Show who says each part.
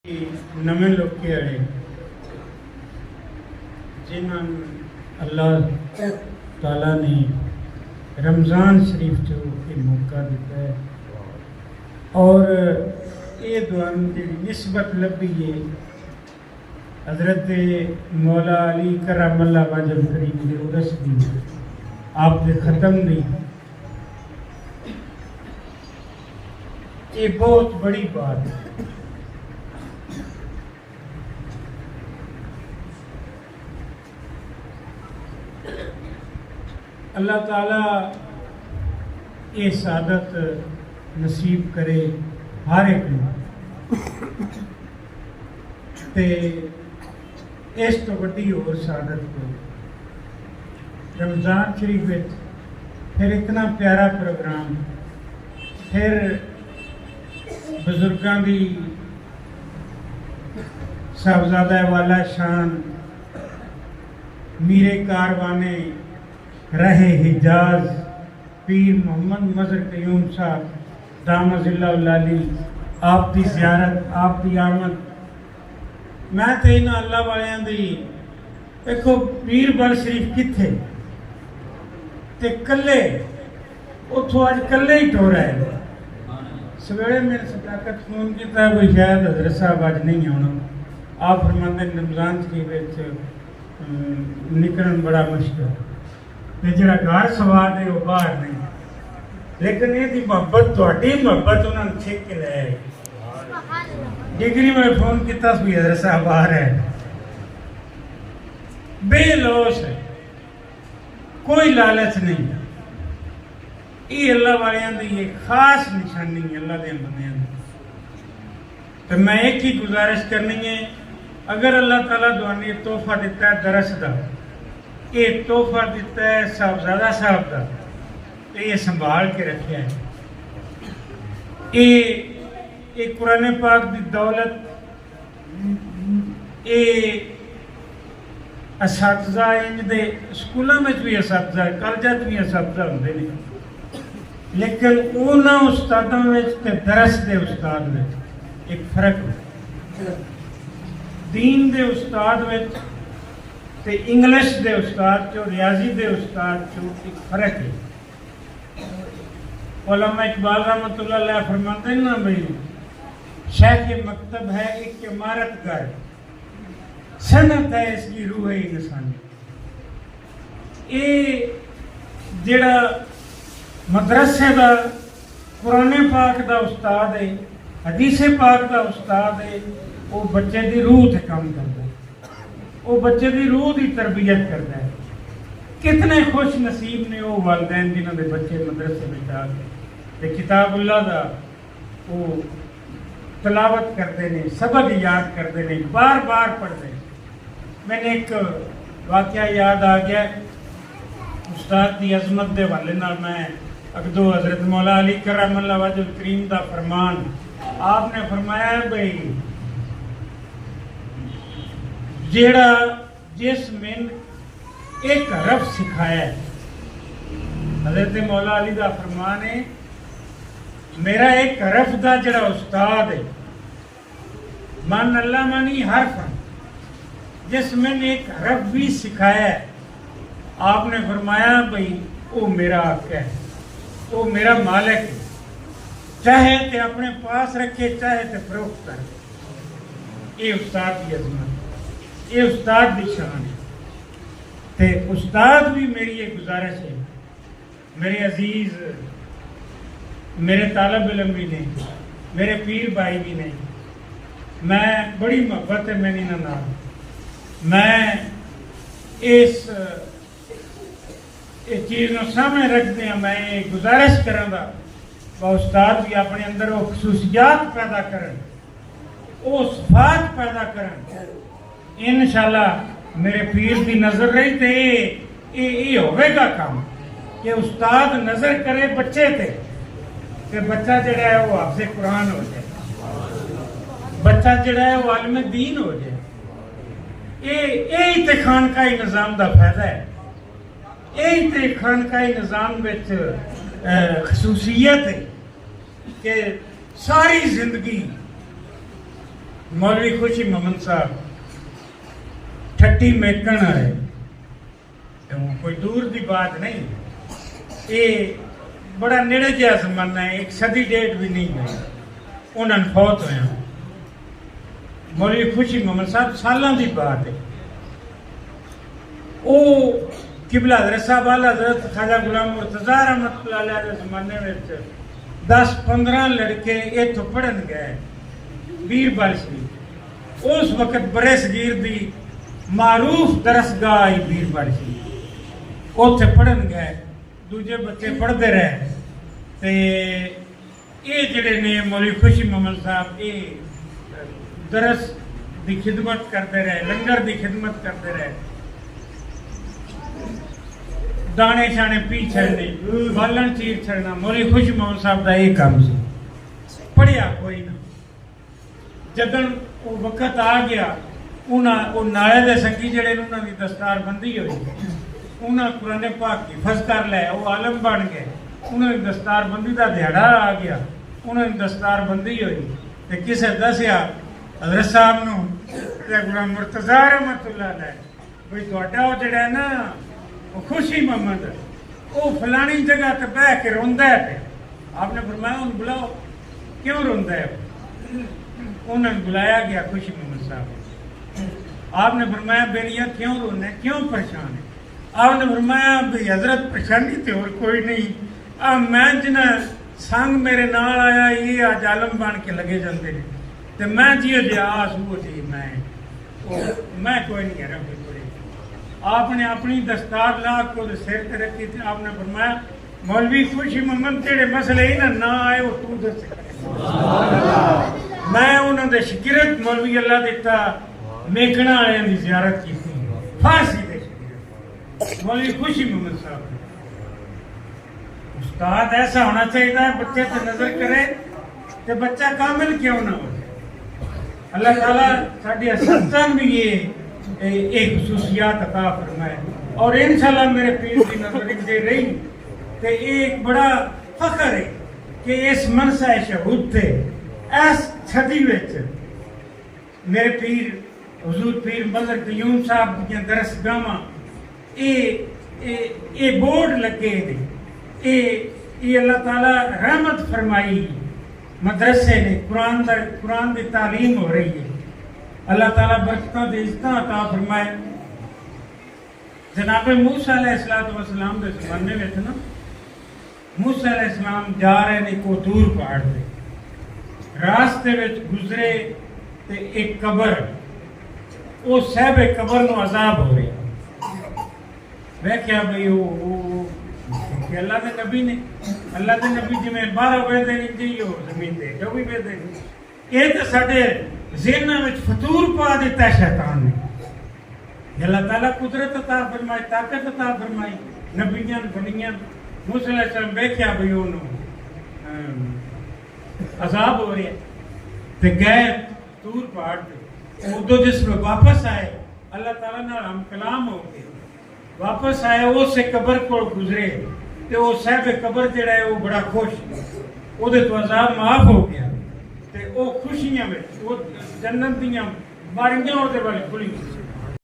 Speaker 1: नवे लोके आए जिन्होंने अल्लाह ताला ने रमज़ान शरीफ जो ये मौका दिता है और ये दुआन की निस्बत लभी है हज़रत मौला अली करमल्ला वजह करीम के उरस दी आप दे ख़त्म दी। ये बहुत बड़ी बात है। अल्लाह ताला ये सादत नसीब करे हर एक ते इस तो वड्डी होर सादत को रमज़ान शरीफ में फिर इतना प्यारा प्रोग्राम फिर बुजुर्गों की साहबजादा वाला शान मीरे कारवाने रहे हिजाज पीर मोहम्मद मजहर कयूम साहब दामजिल्लाहुल आप की ज़ियारत आप की आमद मैं तो इन्होंने अल्लाह वालियां दी देखो पीर बल शरीफ किथे ते कल्ले उतो अज कल्ले ही टोरा है। सवेरे मेरे सदाकत फोन किया कोई शायद हजरत साहब अज नहीं आना आप फरमाते रमज़ान शरीफ निकलन बड़ा मुश्किल ते जिहड़ा घर सवार है वो बाहर नहीं लेकिन ये मोहब्बत थोड़ी मोहब्बत उन्होंने छेक के लै आई। डिग्री में फोन किया हजरत साहब आ रहे हैं बेलोस है कोई लालच नहीं ये अल्लाह वालियां दी ये खास निशानी है अल्लाह दे बंदियां दी। तो मैं एक ही गुजारिश करनी है अगर अल्लाह ताला दुआनी तोहफा दिता है दरस का ये तोहफा दिता है साहबजादा साहब का तो ये संभाल के रखे है। ये कुरान पाक की दौलत ये असातिज़ा इंज दे स्कूलों में भी असातिज़ा कॉलेज भी असातिज़ा होंदे ने लेकिन उन्होंने उस्तादों में ते दरस के उस्ताद में एक फर्क है। दीन के उस्ताद में ते इंग्लिश के उस्ताद चो रियाजी के उस्ताद चो एक फर्क है। उलमा इकबाल रहमतुल्लाह अलैह फरमाते हैं ना भाई शेख मकतब है एक इमारत घर सनत है इसकी रूह इंसानी। ये जिहड़ा मदरसे का कुरान पाक का उस्ताद है हदीस पाक का उस्ताद है वो बच्चे की रूह से काम करता है वो बच्चे की रूह की तरबियत करता है। कितने खुश नसीब ने वो वालदैन जिन्होंने बच्चे मदरसे में जाके किताबुल्लाह का वो तलावत करते हैं सबक याद करते हैं बार बार पढ़ते हैं। मैंने एक वाकया याद आ गया उस्ताद की अजमत के हवाले नाल मैं अगदो हजरत मौला अली करमल्ला वजह करीम का फरमान आपने फरमाया भाई जेड़ा जिस में एक हरफ सिखाया है हजरत मौला अली का फरमान है मेरा एक हरफ का जड़ा उस्ताद है मन अल्लाह मानी हरफ जिस में एक हरफ भी सिखाया है आपने फरमाया भाई वो मेरा हक है वो मेरा मालिक है चाहे तो अपने पास रखे चाहे तो फरोख्त करे। ये उस्ताद की अजमत ये उस्ताद की शान है। ते उस्ताद भी मेरी ये गुजारिश है मेरे अजीज मेरे तालब इल्म भी नहीं मेरे पीर भाई भी नहीं मैं बड़ी मोहब्बत है मेरी नाल मैं इस चीज़ को सामने रखते हैं मैं ये गुजारिश करांगा उस्ताद भी अपने अंदर वो खसूसियात पैदा करन वो सिफात पैदा करन इंशाअल्लाह मेरे पीर की नज़र रही तो ये होगा काम कि उस्ताद नज़र करे बच्चे थे कि बच्चा जड़ा है वो हाफ़िज़ कुरान हो जाए बच्चा जड़ा है वो आलिम दीन हो जाए। ये तो खानकाही निज़ाम का फायदा है यही तो खानकाही निज़ाम में खसूसियत है कि सारी जिंदगी मौलवी खुशी मोहम्मद साहब ठट्टी मेकन वाले, कोई दूर की बात नहीं, ये बड़ा नेड़े जहा जमाना है, एक सदी डेट भी नहीं हुई उन्होंने फौत होया। मौलवी खुशी मोहम्मद साहब सालों की बात है। वो किबला हज़रत साहब आला हज़रत ख्वाजा गुलाम मुर्तज़ा रहमतुल्लाह अलैह के ज़माने में 10-15 लड़के इत्थों पढ़न गए बीरबल शरीफ। उस वक्त बड़े सगीर की मारूफ दरसगाह आई बीरबल शरीफ, उत्थे पढ़न गए, दूजे बच्चे पढ़ते रहे। ते ये जिहड़े ने मौलवी खुशी मोहम्मद साहब ये दरस की खिदमत करते रहे, लंगर की खिदमत करते रहे, दाने शाने पी छड़ने, बालन चीर छड़ना, मौलवी खुशी मोहम्मद साहब का ये काम सी। पढ़िया कोई ना, जदन वो वक्त आ गया वो नाले दे संगी जड़े उन्होंने दस्तार बंदी हुई, उन्होंने कुरान पाक की हिफाजत कर लिया, वो आलम बन गए, उन्होंने दस्तार बंदी का दिहाड़ा आ गया, उन्होंने दस्तार बंदी हुई तो किसी दसिया हज़रत साहब नूं गुलाम मुर्तज़ा रहमतुल्लाह अलैह भाई तुहाडा वो जिहड़ा है ना वो खुशी मोहम्मद वो फलानी जगह ते बह के रोंदा है पे। आपने फरमाया उन्हें बुलाओ, क्यों रोंदा है? उन्होंने बुलाया गया खुशी मोहम्मद साहब। आपने फरमाया बेलिया क्यों रोना है, क्यों परेशान है? आपने फरमाया भाई हजरत परेशानी तो और कोई नहीं, मैं जिन्ना संग मेरे नाल आया ये अज आलम बन के लगे जाते हैं तो मैं जियो जी आस वो जी मैं कोई नहीं है रब। आपने अपनी दस्तार ला के सिर पर रखी थी, आपने फरमाया मौलवी खुशी मोहम्मद जेड़े मसले ही ना आए वो तू दस। मैं उन्होंने शकीरत मौलवी अल्लाह दिता मेकना वाले की जियारत की फांसी दे शकीरत मौलवी खुशी मोहम्मद साहब। उस्ताद ऐसा होना चाहिए बच्चे पे नजर करे तो बच्चा कामिल क्यों ना हो। अल्लाह ताला साडी संतान भी ये एक खुसूसियात अता फरमाए और इंशाल्लाह मेरे पीर की नजर दे रही तो एक बड़ा फख्र है कि इस मनसा शहूद थे इस सदी विच मेरे पीर हुजूर पीर मदर कयूम साहब दी दरसगाहां ये बोर्ड लगे ने ये अल्लाह ताला रहमत फरमाई मदरसे ने कुरान की तालीम हो रही है। अल्लाह ताला बरकतां दे इज़्ज़तां अता फरमाए। जनाब मूसा अलैहिस्सलाम के ज़माने में ना मूसा अलैहिस्सलाम जा रहे ने को दूर पहाड़ पे, रास्ते में गुजरे ते एक कबर वो साहब कबर नु अजाब हो रहा। मैं क्या भाई वो अल्लाह के नबी ने अल्लाह के नबी जिमें 12 वेदे नहीं जी हो जमीन दे जो भी वेदे ये तो साडे ज़हन में फतूर पा दिता है शैतान ने। अल्लाह ताला कुदरत अता फरमाई, ताकत अता फरमाई, नबियां बनियां मूसा अलैहिस्सलाम देखा भाई उन्हों अजाब हो रहा ते गए तूर पहाड़ पे। उदो जिसमें वापस आए अल्लाह ताला नाल हम कलाम हो गए, वापस आए उस कबर को गुजरे तो वो साहब कबर जड़ा है वो बड़ा खुश वो तो अजाब माफ हो गया ते वो खुशियां में वो जन्नत दियां बारियां ਉਹਦੇ ਵੱਲ खुली।